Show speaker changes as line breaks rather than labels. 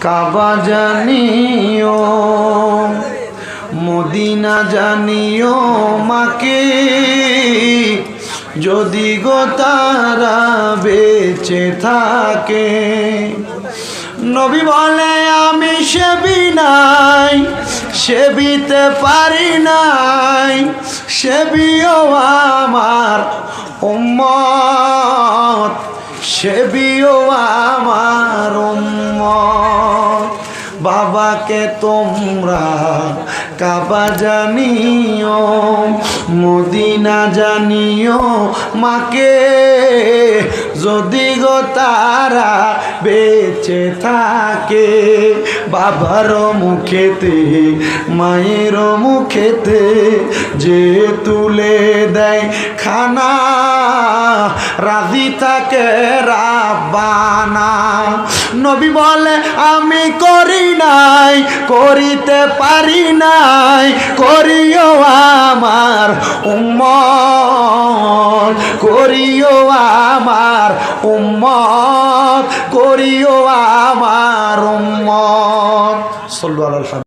কাবা জানিও, মদিনা জানিও মাকে, যদি গো তারা বেঁচে থাকে। নবী বলে আমি সেবি নাই, সেবিতে পারি নাই, সেবিও আমার উম্মত, সেবিও আমার উম্মত। বাবাকে তোমরা কাবা জানিও, মদিনা জানিও মাকে, যদি গো তারা বেঁচে থাকে। বাবার মুখেতে মায়ের মুখেতে যে তুলে দেয় খানা, রাজি থাকে রাব্বানা। নবী বলে আমি করি নাই, করিতে পারি নাই, করিও আমার উম্মত, করিও আমার উম্মত, করিও আমার উম্মত। সাল্লাল্লাহু আলাইহি ওয়া সাল্লাম।